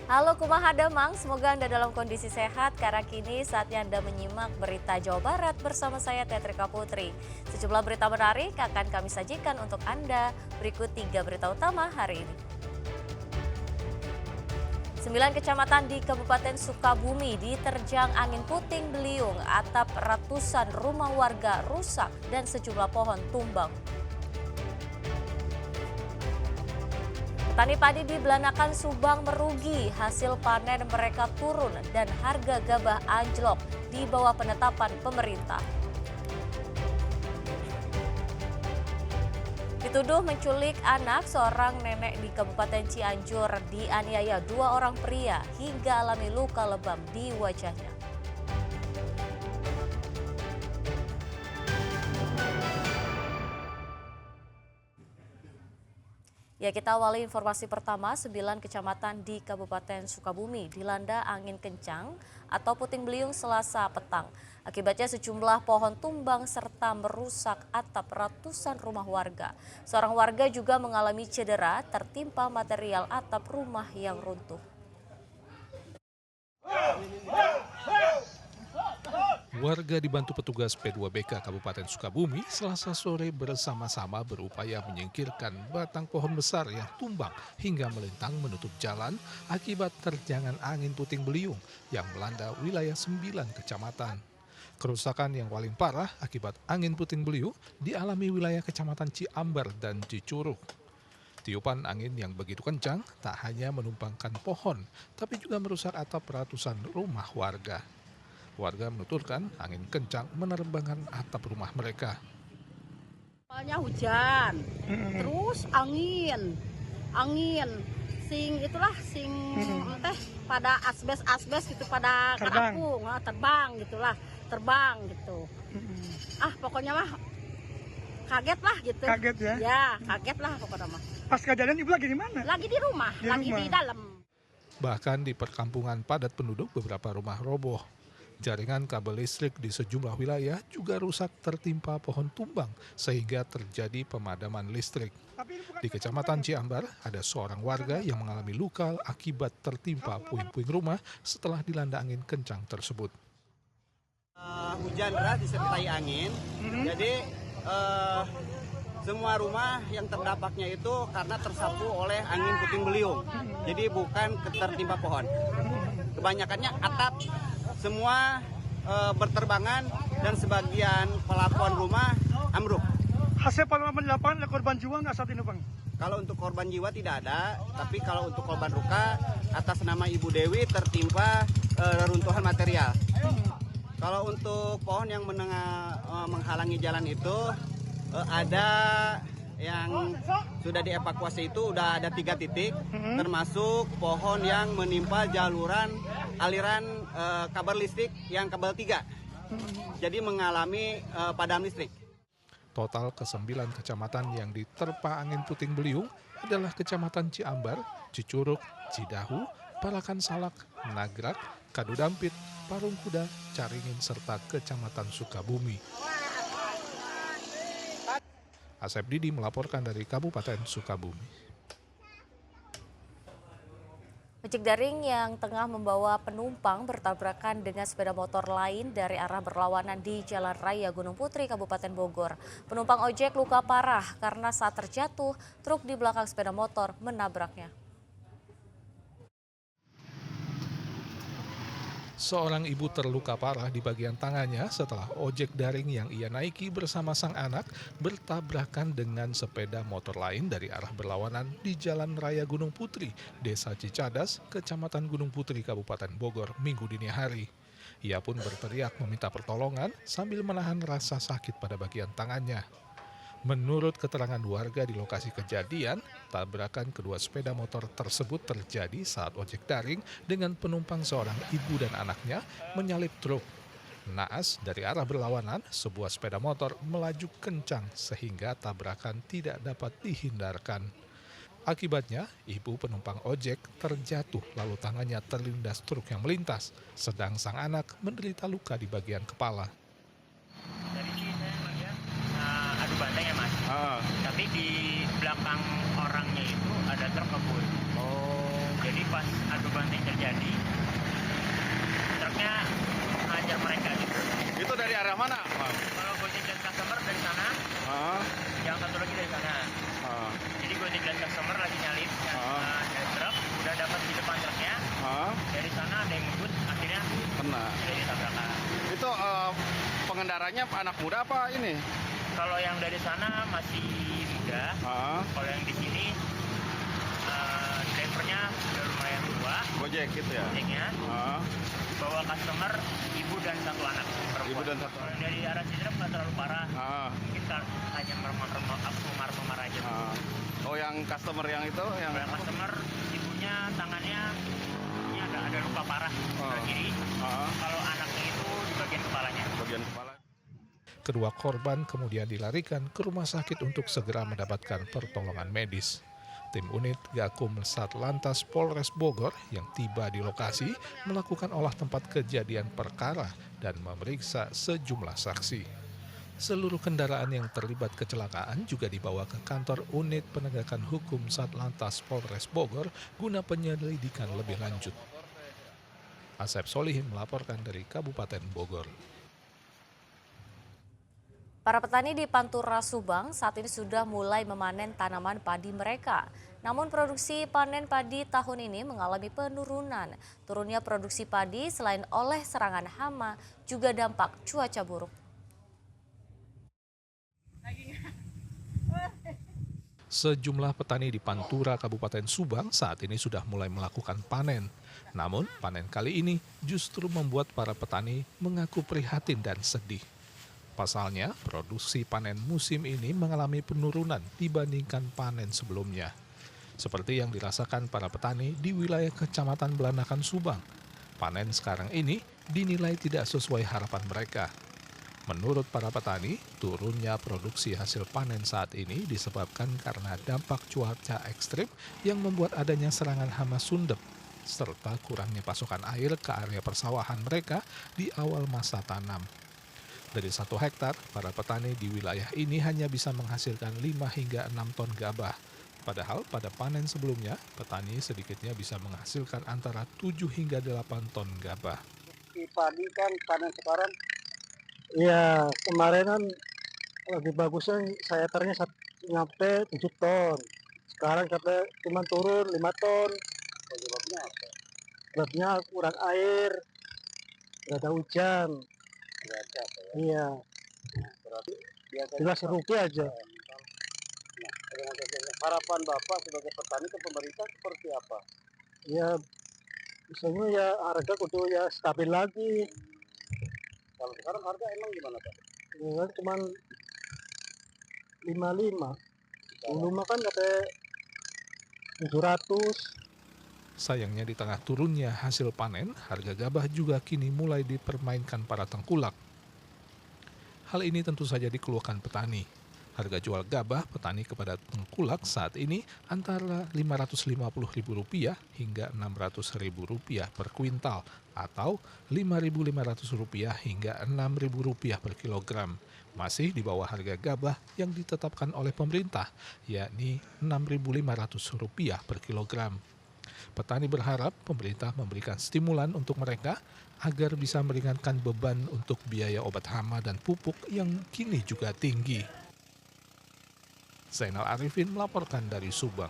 Halo kumaha Damang, semoga Anda dalam kondisi sehat karena kini saatnya Anda menyimak berita Jawa Barat bersama saya Tetrika Putri. Sejumlah berita menarik akan kami sajikan untuk Anda. Berikut 3 berita utama hari ini. 9 kecamatan di Kabupaten Sukabumi diterjang angin puting beliung, atap ratusan rumah warga rusak dan sejumlah pohon tumbang. Petani padi di Belanakan Subang merugi, hasil panen mereka turun dan harga gabah anjlok di bawah penetapan pemerintah. Dituduh menculik anak, seorang nenek di Kabupaten Cianjur dianiaya 2 orang pria hingga alami luka lebam di wajahnya. Ya, kita awali informasi pertama. 9 kecamatan di Kabupaten Sukabumi dilanda angin kencang atau puting beliung Selasa petang. Akibatnya sejumlah pohon tumbang serta merusak atap ratusan rumah warga. Seorang warga juga mengalami cedera tertimpa material atap rumah yang runtuh. Warga dibantu petugas P2BK Kabupaten Sukabumi Selasa sore bersama-sama berupaya menyingkirkan batang pohon besar yang tumbang hingga melintang menutup jalan akibat terjangan angin puting beliung yang melanda wilayah 9 kecamatan. Kerusakan yang paling parah akibat angin puting beliung dialami wilayah kecamatan Ciambar dan Cicurug. Tiupan angin yang begitu kencang tak hanya menumpangkan pohon, tapi juga merusak atap ratusan rumah warga. Warga menuturkan angin kencang menerbangkan atap rumah mereka. Awalnya hujan, terus angin, sing teh pada asbes gitu pada kerapung, terbang gitu. Pokoknya mah kaget lah gitu. Kaget ya? Ya, kaget lah pokoknya mah. Pas kejadian ibu lagi di mana? Lagi di rumah, di dalam. Bahkan di perkampungan padat penduduk beberapa rumah roboh. Jaringan kabel listrik di sejumlah wilayah juga rusak tertimpa pohon tumbang sehingga terjadi pemadaman listrik. Di Kecamatan Ciambar ada seorang warga yang mengalami luka akibat tertimpa puing-puing rumah setelah dilanda angin kencang tersebut. Hujan deras disertai angin, jadi semua rumah yang terdampaknya itu karena tersapu oleh angin puting beliung, jadi bukan tertimpa pohon. Kebanyakannya atap semua berterbangan dan sebagian pelafon rumah ambruk. Hasil pengalaman di lapangan ada korban jiwa nggak saat ini, Bang? Kalau untuk korban jiwa tidak ada, tapi kalau untuk korban luka atas nama Ibu Dewi tertimpa reruntuhan material. Kalau untuk pohon yang menghalangi jalan itu ada yang sudah dievakuasi, itu udah ada 3 titik, termasuk pohon yang menimpa aliran kabel listrik yang kabel 3, jadi mengalami padam listrik. Total ke-9 kecamatan yang diterpa angin puting beliung adalah Kecamatan Ciambar, Cicurug, Cidahu, Parakan Salak, Nagrak, Kadudampit, Parung Kuda, Caringin, serta Kecamatan Sukabumi. Asep Didi melaporkan dari Kabupaten Sukabumi. Ojek daring yang tengah membawa penumpang bertabrakan dengan sepeda motor lain dari arah berlawanan di Jalan Raya Gunung Putri, Kabupaten Bogor. Penumpang ojek luka parah karena saat terjatuh, truk di belakang sepeda motor menabraknya. Seorang ibu terluka parah di bagian tangannya setelah ojek daring yang ia naiki bersama sang anak bertabrakan dengan sepeda motor lain dari arah berlawanan di Jalan Raya Gunung Putri, Desa Cicadas, Kecamatan Gunung Putri, Kabupaten Bogor, Minggu dini hari. Ia pun berteriak meminta pertolongan sambil menahan rasa sakit pada bagian tangannya. Menurut keterangan warga di lokasi kejadian, tabrakan kedua sepeda motor tersebut terjadi saat ojek daring dengan penumpang seorang ibu dan anaknya menyalip truk. Naas dari arah berlawanan, sebuah sepeda motor melaju kencang sehingga tabrakan tidak dapat dihindarkan. Akibatnya, ibu penumpang ojek terjatuh lalu tangannya terlindas truk yang melintas, sedang sang anak menderita luka di bagian kepala. Dari sini saya melihat adu banteng ya mas. Tapi di belakang orangnya itu ada truk ngebut. Jadi Jadi pas adu banting terjadi, truknya hajar mereka gitu. Itu dari arah mana, Bang? Kalau Gojek dan customer dari sana, yang satu lagi dari sana. Jadi Gojek dan customer lagi nyalip dari truk, udah dapat di depan truknya. Dari sana ada yang ngebut, akhirnya Kena. jadi tabrakan. Itu pengendaranya anak muda apa ini? Kalau yang dari sana masih muda, kalau yang di sini drivernya udah lumayan tua. Gojek gitu ya? Gojeknya bawa customer, ibu dan satu anak perempuan. Ibu dan satu. Kalau yang dari arah Citrep nggak terlalu parah, mungkin hanya memar-memar aja. Oh, yang customer yang itu? Yang customer, ibunya tangannya ini ada luka parah sebelah kiri. Kalau anaknya itu di bagian kepalanya. Bagian kepala. Kedua korban kemudian dilarikan ke rumah sakit untuk segera mendapatkan pertolongan medis. Tim unit Gakum Satlantas Polres Bogor yang tiba di lokasi melakukan olah tempat kejadian perkara dan memeriksa sejumlah saksi. Seluruh kendaraan yang terlibat kecelakaan juga dibawa ke kantor unit penegakan hukum Satlantas Polres Bogor guna penyelidikan lebih lanjut. Asep Solihin melaporkan dari Kabupaten Bogor. Para petani di Pantura Subang saat ini sudah mulai memanen tanaman padi mereka. Namun produksi panen padi tahun ini mengalami penurunan. Turunnya produksi padi selain oleh serangan hama juga dampak cuaca buruk. Sejumlah petani di Pantura, Kabupaten Subang saat ini sudah mulai melakukan panen. Namun panen kali ini justru membuat para petani mengaku prihatin dan sedih. Pasalnya, produksi panen musim ini mengalami penurunan dibandingkan panen sebelumnya. Seperti yang dirasakan para petani di wilayah Kecamatan Belanakan Subang. Panen sekarang ini dinilai tidak sesuai harapan mereka. Menurut para petani, turunnya produksi hasil panen saat ini disebabkan karena dampak cuaca ekstrim yang membuat adanya serangan hama sundep, serta kurangnya pasokan air ke area persawahan mereka di awal masa tanam. Dari 1 hektar, para petani di wilayah ini hanya bisa menghasilkan 5 hingga 6 ton gabah. Padahal pada panen sebelumnya, petani sedikitnya bisa menghasilkan antara 7 hingga 8 ton gabah. Di padi kan panen sekarang Iya, kemarin kan lagi bagusnya saya ternya nyampe 7 ton. Sekarang sampai cuma turun 5 ton. penyebabnya apa? Sebabnya kurang air, nggak ada hujan. Cuaca apa ya? Iya, Berarti biasanya jelas rugi aja. harapan Bapak sebagai petani ke pemerintah seperti apa? Ya, misalnya ya harga kudu ya stabil lagi. Kalau sekarang harga emang gimana Pak? Ya kan cuma 55. Dulu mah kan sampai 700. Sayangnya di tengah turunnya hasil panen, harga gabah juga kini mulai dipermainkan para tengkulak. Hal ini tentu saja dikeluhkan petani. Harga jual gabah petani kepada tengkulak saat ini antara Rp550.000 hingga Rp600.000 per kuintal atau Rp5.500 hingga Rp6.000 per kilogram. Masih di bawah harga gabah yang ditetapkan oleh pemerintah, yakni Rp6.500 per kilogram. Petani berharap pemerintah memberikan stimulan untuk mereka agar bisa meringankan beban untuk biaya obat hama dan pupuk yang kini juga tinggi. Zainal Arifin melaporkan dari Subang.